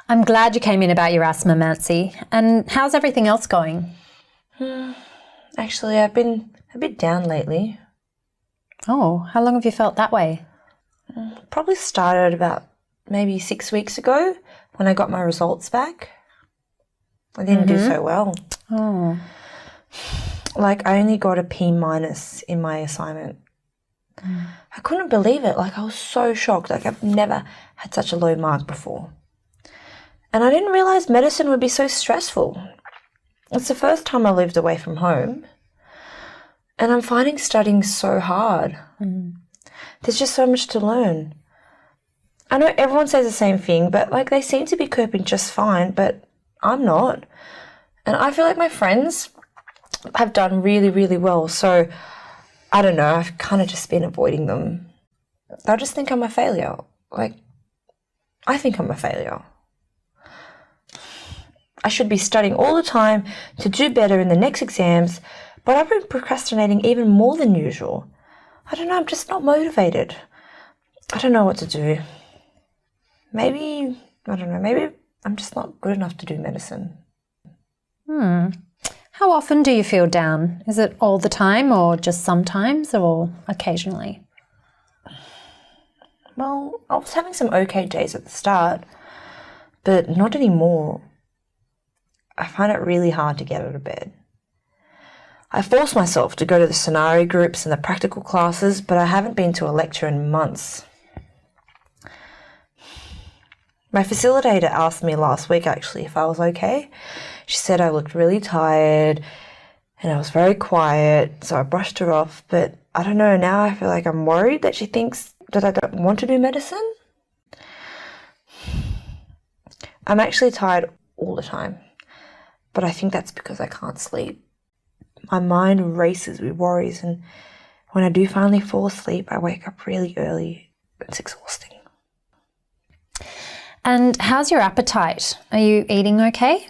I'm glad you came in about your asthma, Mansi. And how's everything else going? Actually, I've been a bit down lately. Oh, how long have you felt that way? Probably started about maybe 6 weeks ago when I got my results back. I didn't do so well. Oh. Like, I only got a P- in my assignment. I couldn't believe it. Like, I was so shocked. Like, I've never had such a low mark before. And I didn't realise medicine would be so stressful. It's the first time I lived away from home. And I'm finding studying so hard. There's just so much to learn. I know everyone says the same thing, but like they seem to be coping just fine, but I'm not. And I feel like my friends have done really, really well. So I don't know, I've kind of just been avoiding them. I just think I'm a failure. Like, I think I'm a failure. I should be studying all the time to do better in the next exams, but I've been procrastinating even more than usual. I don't know, I'm just not motivated. I don't know what to do. Maybe I'm just not good enough to do medicine. How often do you feel down? Is it all the time or just sometimes or occasionally? Well, I was having some okay days at the start, but not anymore. I find it really hard to get out of bed. I force myself to go to the scenario groups and the practical classes, but I haven't been to a lecture in months. My facilitator asked me last week actually if I was okay. She said I looked really tired and I was very quiet, so I brushed her off, but I don't know, now I feel like I'm worried that she thinks that I don't want to do medicine. I'm actually tired all the time, but I think that's because I can't sleep. My mind races with worries, and when I do finally fall asleep, I wake up really early. It's exhausting. And how's your appetite? Are you eating okay?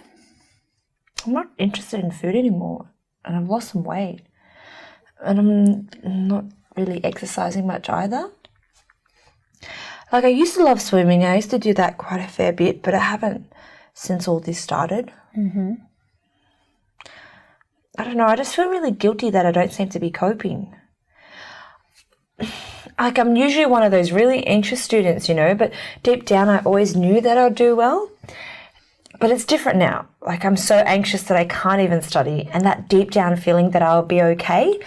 I'm not interested in food anymore, and I've lost some weight. And I'm not really exercising much either. Like, I used to love swimming. I used to do that quite a fair bit, but I haven't since all this started. I don't know, I just feel really guilty that I don't seem to be coping. Like, I'm usually one of those really anxious students, but deep down I always knew that I'd do well. But it's different now. Like, I'm so anxious that I can't even study, and that deep down feeling that I'll be okay,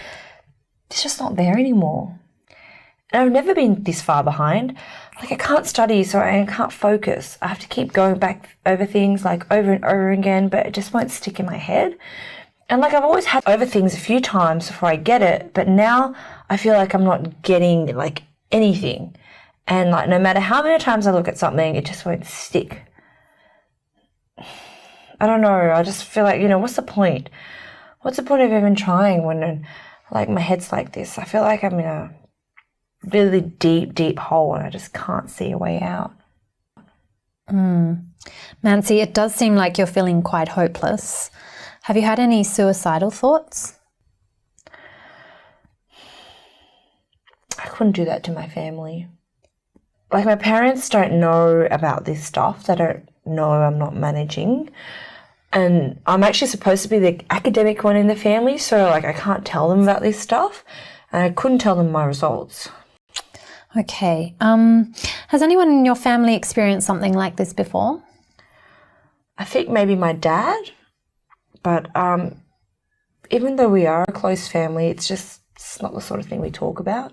it's just not there anymore. And I've never been this far behind. Like, I can't study, so I can't focus. I have to keep going back over things, like, over and over again, but it just won't stick in my head. And like, I've always had over things a few times before I get it, but now I feel like I'm not getting like anything. And like, no matter how many times I look at something, it just won't stick. I don't know, I just feel like, what's the point? What's the point of even trying when like my head's like this? I feel like I'm in a really deep, deep hole and I just can't see a way out. Mansi, it does seem like you're feeling quite hopeless. Have you had any suicidal thoughts? I couldn't do that to my family. Like, my parents don't know about this stuff. They don't know I'm not managing. And I'm actually supposed to be the academic one in the family, so like I can't tell them about this stuff. And I couldn't tell them my results. Okay. Has anyone in your family experienced something like this before? I think maybe my dad. But even though we are a close family, it's not the sort of thing we talk about.